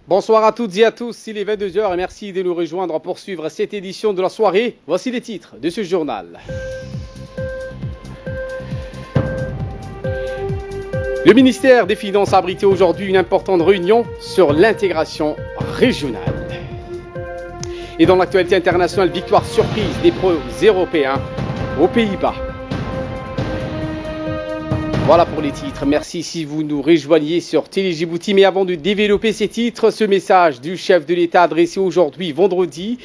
Bonsoir à toutes et à tous, il est 22 heures et merci de nous rejoindre pour poursuivre cette édition de la soirée. Voici les titres de ce journal. Le ministère des Finances a abrité aujourd'hui une importante réunion sur l'intégration régionale. Et dans l'actualité internationale, victoire surprise des pro-européens aux Pays-Bas. Voilà pour les titres. Merci si vous nous rejoignez sur Télé Djibouti. Mais avant de développer ces titres, ce message du chef de l'État adressé aujourd'hui, vendredi,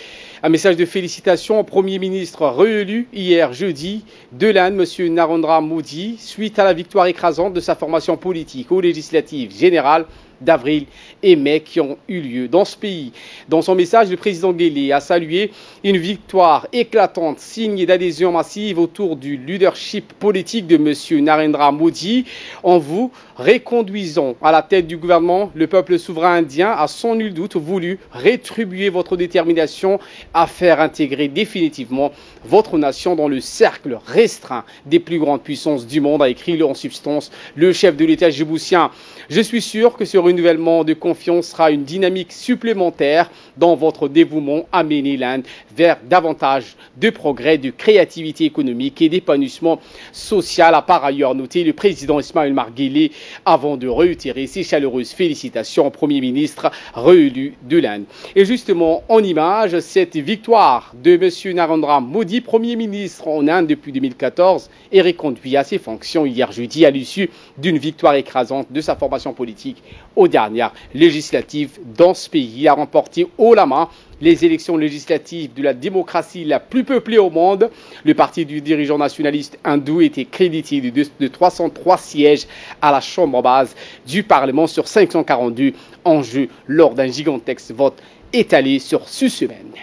un message de félicitations au Premier ministre réélu hier jeudi de l'Inde, M. Narendra Modi, suite à la victoire écrasante de sa formation politique aux législatives générales d'avril et mai qui ont eu lieu dans ce pays. Dans son message, le président Guelleh a salué une victoire éclatante, signe d'adhésion massive autour du leadership politique de M. Narendra Modi. En vous reconduisant à la tête du gouvernement, le peuple souverain indien a sans nul doute voulu rétribuer votre détermination à faire intégrer définitivement votre nation dans le cercle restreint des plus grandes puissances du monde, a écrit en substance le chef de l'État djiboutien. Je suis sûr que ce renouvellement de confiance sera une dynamique supplémentaire dans votre dévouement à mener l'Inde vers davantage de progrès, de créativité économique et d'épanouissement social, a par ailleurs noté le président Ismaïl Omar Guelleh avant de réitérer ses chaleureuses félicitations au Premier ministre réélu de l'Inde. Et justement, en image, cette victoire de M. Narendra Modi, Premier ministre en Inde depuis 2014, est reconduit à ses fonctions hier jeudi à l'issue d'une victoire écrasante de sa formation politique aux dernières législatives dans ce pays. Il a remporté haut la main les élections législatives de la démocratie la plus peuplée au monde. Le parti du dirigeant nationaliste hindou était crédité de 303 sièges à la chambre basse du Parlement sur 542 en jeu lors d'un gigantesque vote étalé sur 6 semaines.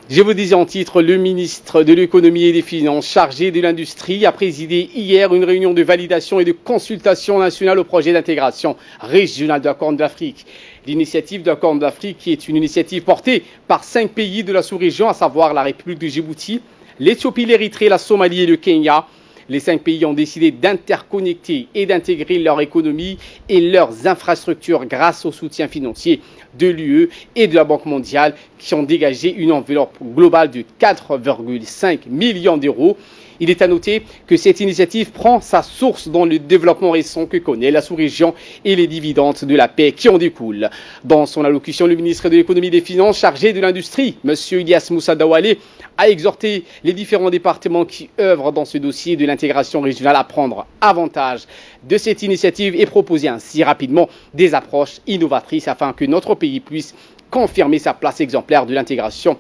Je vous disais en titre, le ministre de l'économie et des finances chargé de l'industrie a présidé hier une réunion de validation et de consultation nationale au projet d'intégration régionale de la Corne de l'Afrique. L'initiative de la Corne de l'Afrique, qui est une initiative portée par 5 pays de la sous-région, à savoir la République de Djibouti, l'Éthiopie, l'Érythrée, la Somalie et le Kenya. Les 5 pays ont décidé d'interconnecter et d'intégrer leur économie et leurs infrastructures grâce au soutien financier de l'UE et de la Banque mondiale qui ont dégagé une enveloppe globale de 4,5 millions d'euros. Il est à noter que cette initiative prend sa source dans le développement récent que connaît la sous-région et les dividendes de la paix qui en découlent. Dans son allocution, le ministre de l'économie et des finances chargé de l'industrie, M. Ilyas Moussa Dawalé, a exhorté les différents départements qui œuvrent dans ce dossier de l'intégration régionale à prendre avantage de cette initiative et proposer ainsi rapidement des approches innovatrices afin que notre pays puisse confirmer sa place exemplaire de l'intégration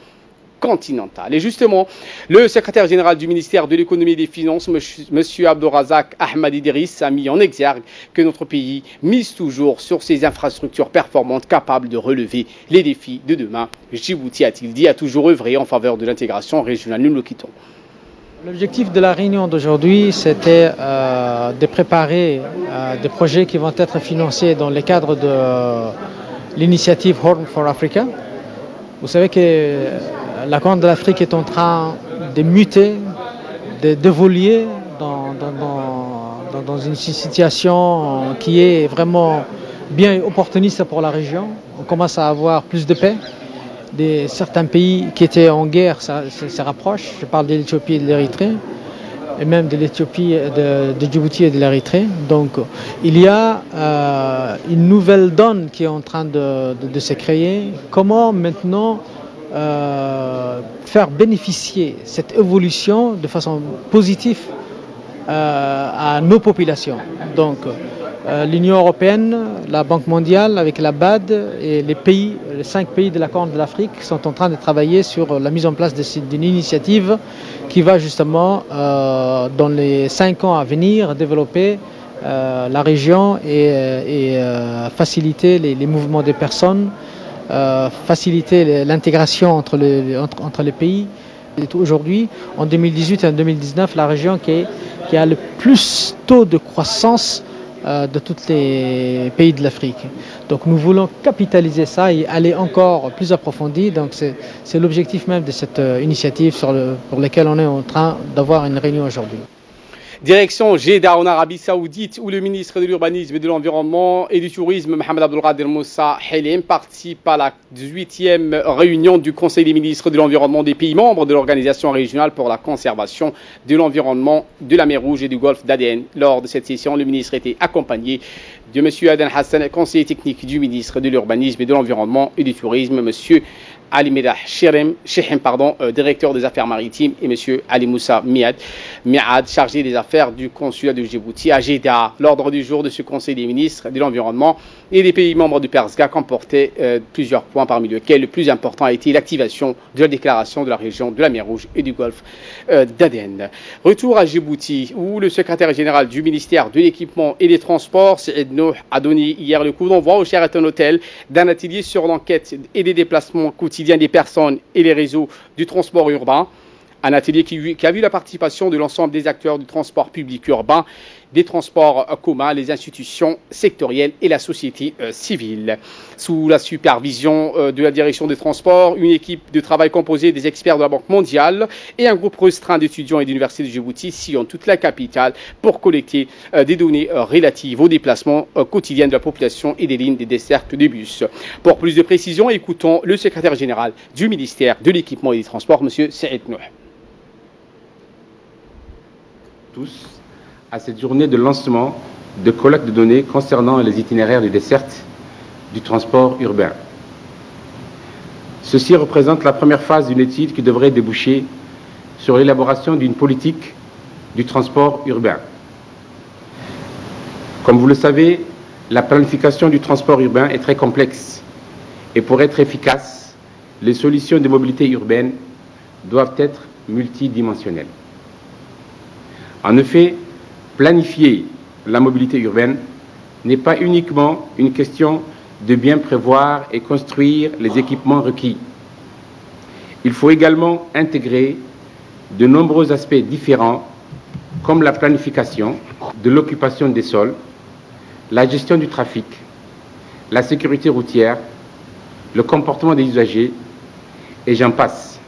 continentale. Et justement, le secrétaire général du ministère de l'économie et des finances, M. Abdourazak Ahmad Idriss, a mis en exergue que notre pays mise toujours sur ses infrastructures performantes capables de relever les défis de demain. Djibouti, a-t-il dit, a toujours œuvré en faveur de l'intégration régionale. Nous le quittons. L'objectif de la réunion d'aujourd'hui, c'était de préparer des projets qui vont être financés dans le cadre de l'initiative Horn for Africa. Vous savez que la Corne de l'Afrique est en train de muter, d'évoluer dans une situation qui est vraiment bien opportuniste pour la région. On commence à avoir plus de paix. Certains pays qui étaient en guerre se rapprochent. Je parle de l'Éthiopie et de l'Érythrée, et même de l'Éthiopie, de Djibouti et de l'Érythrée. Donc il y a une nouvelle donne qui est en train de se créer. Comment maintenant faire bénéficier cette évolution de façon positive à nos populations. Donc l'Union européenne, la Banque mondiale avec la BAD et les 5 pays de la Corne de l'Afrique sont en train de travailler sur la mise en place d'une initiative qui va justement dans les 5 ans à venir développer la région et faciliter les mouvements des personnes, faciliter l'intégration entre les pays. Aujourd'hui, en 2018 et en 2019, la région qui a le plus taux de croissance de tous les pays de l'Afrique. Donc nous voulons capitaliser ça et aller encore plus approfondi. Donc c'est l'objectif même de cette initiative pour laquelle on est en train d'avoir une réunion aujourd'hui. Direction Jeddah en Arabie Saoudite, où le ministre de l'Urbanisme, de l'Environnement et du Tourisme, Mohamed Abdelkader Moussa Helim, participe à la 18e réunion du Conseil des ministres de l'Environnement des pays membres de l'Organisation régionale pour la conservation de l'environnement de la mer Rouge et du golfe d'Aden. Lors de cette session, le ministre était accompagné de M. Aden Hassan, conseiller technique du ministre de l'Urbanisme et de l'Environnement et du Tourisme, M. Ali Medah Shehem, directeur des affaires maritimes, et M. Ali Moussa Miad, chargé des affaires du consulat de Djibouti à Jeddah. L'ordre du jour de ce Conseil des ministres de l'Environnement et des pays membres du PERSGA comportait plusieurs points, parmi lesquels le plus important a été l'activation de la déclaration de la région de la mer Rouge et du golfe d'Aden. Retour à Djibouti, où le secrétaire général du ministère de l'Équipement et des Transports, Saïd Nouh, a donné hier le coup d'envoi au Sheraton Hotel d'un atelier sur l'enquête et des déplacements quotidiens des personnes et les réseaux du transport urbain. Un atelier qui a vu la participation de l'ensemble des acteurs du transport public urbain, des transports communs, les institutions sectorielles et la société civile. Sous la supervision de la direction des transports, une équipe de travail composée des experts de la Banque mondiale et un groupe restreint d'étudiants et d'universités de Djibouti sillonnent toute la capitale pour collecter des données relatives aux déplacements quotidiens de la population et des lignes des dessertes de bus. Pour plus de précisions, écoutons le secrétaire général du ministère de l'Équipement et des Transports, M. Saïd Nouh. Tous à cette journée de lancement de collecte de données concernant les itinéraires de desserte du transport urbain. Ceci représente la première phase d'une étude qui devrait déboucher sur l'élaboration d'une politique du transport urbain. Comme vous le savez, la planification du transport urbain est très complexe et pour être efficace, les solutions de mobilité urbaine doivent être multidimensionnelles. En effet, planifier la mobilité urbaine n'est pas uniquement une question de bien prévoir et construire les équipements requis. Il faut également intégrer de nombreux aspects différents comme la planification de l'occupation des sols, la gestion du trafic, la sécurité routière, le comportement des usagers et j'en passe.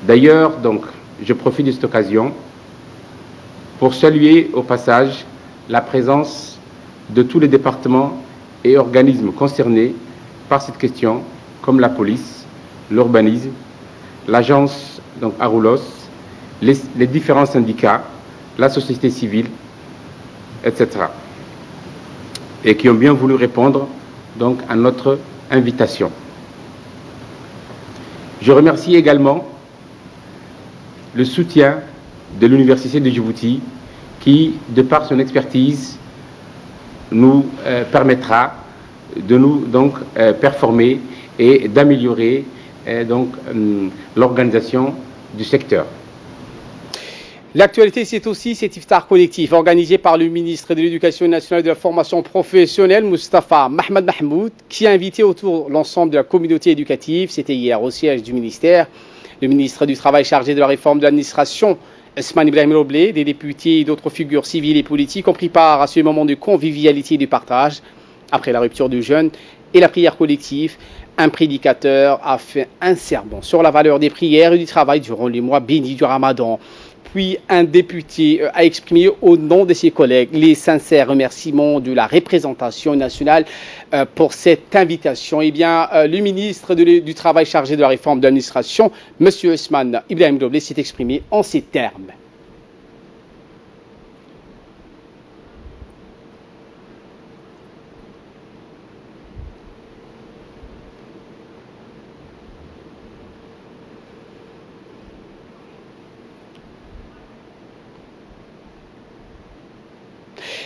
D'ailleurs, je profite de cette occasion pour saluer au passage la présence de tous les départements et organismes concernés par cette question, comme la police, l'urbanisme, l'agence Aroulos, les différents syndicats, la société civile, etc. Et qui ont bien voulu répondre à notre invitation. Je remercie également le soutien de l'Université de Djibouti qui, de par son expertise, nous permettra de nous performer et d'améliorer l'organisation du secteur. L'actualité, c'est aussi cet iftar collectif organisé par le ministre de l'Éducation nationale et de la formation professionnelle, Moustapha Mohamed Mahmoud, qui a invité autour l'ensemble de la communauté éducative. C'était hier au siège du ministère. Le ministre du Travail chargé de la réforme de l'administration, Ousmane Ibrahim Roblé, des députés et d'autres figures civiles et politiques ont pris part à ce moment de convivialité et de partage. Après la rupture du jeûne et la prière collective, un prédicateur a fait un sermon sur la valeur des prières et du travail durant les mois bénis du Ramadan. Puis un député a exprimé au nom de ses collègues les sincères remerciements de la représentation nationale pour cette invitation. Eh bien, le ministre du Travail chargé de la réforme de l'administration, M. Ousmane Ibrahim Roblé, s'est exprimé en ces termes.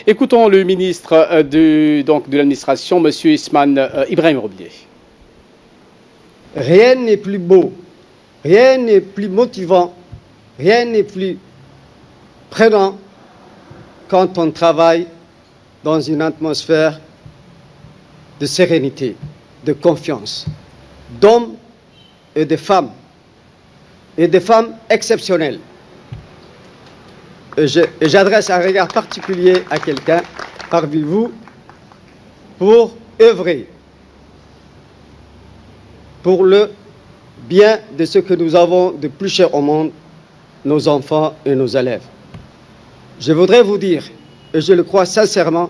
Écoutons le ministre de l'administration, M. Ousmane Ibrahim Roblé. Rien n'est plus beau, rien n'est plus motivant, rien n'est plus prenant quand on travaille dans une atmosphère de sérénité, de confiance, d'hommes et de femmes exceptionnelles. Et j'adresse un regard particulier à quelqu'un parmi vous pour œuvrer pour le bien de ce que nous avons de plus cher au monde, nos enfants et nos élèves. Je voudrais vous dire, et je le crois sincèrement,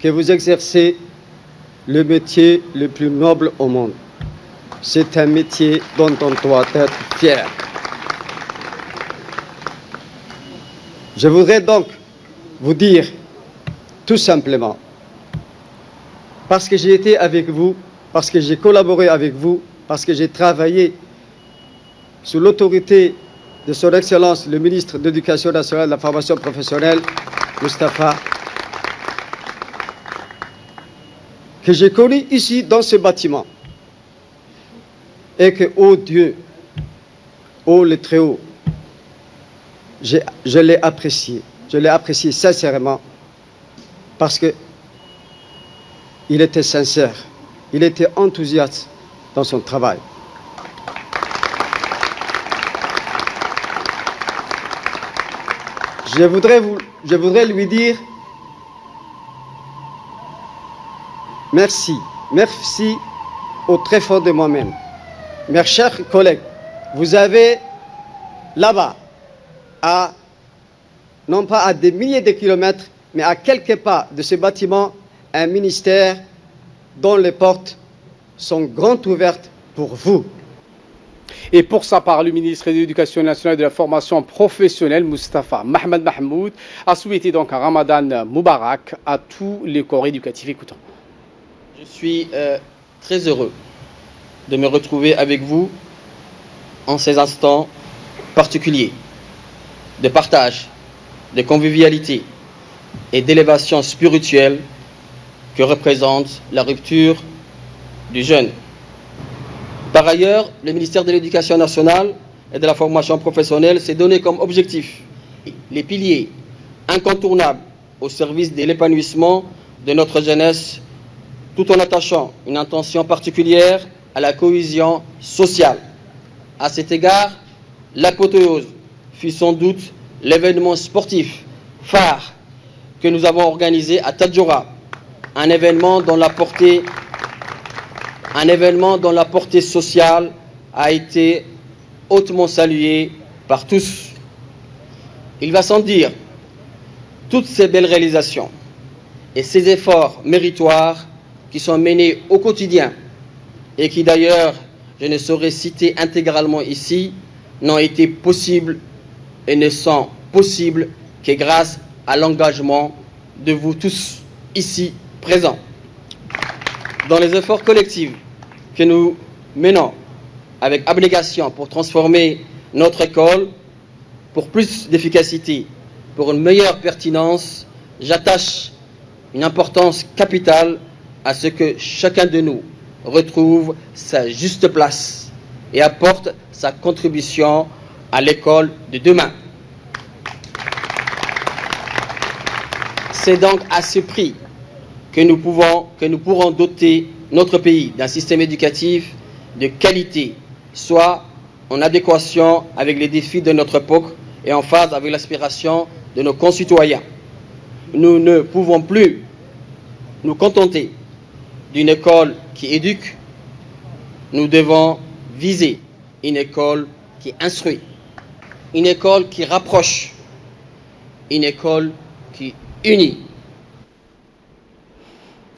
que vous exercez le métier le plus noble au monde. C'est un métier dont on doit être fier. Je voudrais donc vous dire tout simplement, parce que j'ai été avec vous, parce que j'ai collaboré avec vous, parce que j'ai travaillé sous l'autorité de son Excellence le ministre de l'Éducation nationale et de la formation professionnelle, Moustapha, que j'ai connu ici dans ce bâtiment, et que, ô Dieu, ô le Très-Haut, je l'ai apprécié sincèrement, parce que il était sincère, il était enthousiaste dans son travail. Je voudrais lui dire merci, merci au très fond de moi-même. Mes chers collègues, vous avez là-bas, non pas à des milliers de kilomètres, mais à quelques pas de ce bâtiment, un ministère dont les portes sont grandes ouvertes pour vous. Et pour sa part, le ministre de l'Éducation nationale et de la formation professionnelle, Moustapha Mohamed Mahmoud, a souhaité donc un Ramadan Moubarak à tous les corps éducatifs. Écoutons. Je suis très heureux de me retrouver avec vous en ces instants particuliers de partage, de convivialité et d'élévation spirituelle que représente la rupture du jeûne. Par ailleurs, le ministère de l'Éducation nationale et de la formation professionnelle s'est donné comme objectif les piliers incontournables au service de l'épanouissement de notre jeunesse, tout en attachant une attention particulière à la cohésion sociale. À cet égard, l'apothéose fut sans doute l'événement sportif phare que nous avons organisé à Tadjoura, un événement dont la portée sociale a été hautement saluée par tous. Il va sans dire, toutes ces belles réalisations et ces efforts méritoires qui sont menés au quotidien et qui d'ailleurs, je ne saurais citer intégralement ici, n'ont été possibles et ne sont possibles que grâce à l'engagement de vous tous ici présents. Dans les efforts collectifs que nous menons avec abnégation pour transformer notre école pour plus d'efficacité, pour une meilleure pertinence, j'attache une importance capitale à ce que chacun de nous retrouve sa juste place et apporte sa contribution à l'école de demain. C'est donc à ce prix que nous pourrons doter notre pays d'un système éducatif de qualité, soit en adéquation avec les défis de notre époque et en phase avec l'aspiration de nos concitoyens. Nous ne pouvons plus nous contenter d'une école qui éduque. Nous devons viser une école qui instruit, une école qui rapproche, une école qui unit.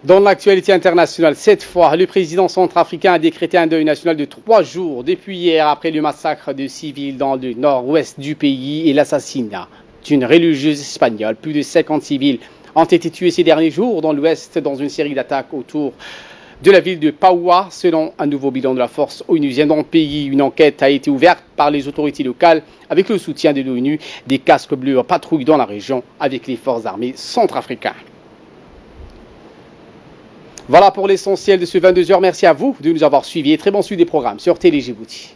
Dans l'actualité internationale, cette fois, le président centrafricain a décrété un deuil national de 3 jours depuis hier après le massacre de civils dans le nord-ouest du pays et l'assassinat d'une religieuse espagnole. Plus de 50 civils ont été tués ces derniers jours dans l'ouest dans une série d'attaques autour de la ville de Paoua, selon un nouveau bilan de la force onusienne dans le pays. Une enquête a été ouverte par les autorités locales avec le soutien de l'ONU. Des casques bleus patrouillent dans la région avec les forces armées centrafricaines. Voilà pour l'essentiel de ce 22h. Merci à vous de nous avoir suivis et très bon suivi des programmes sur Télé Djibouti.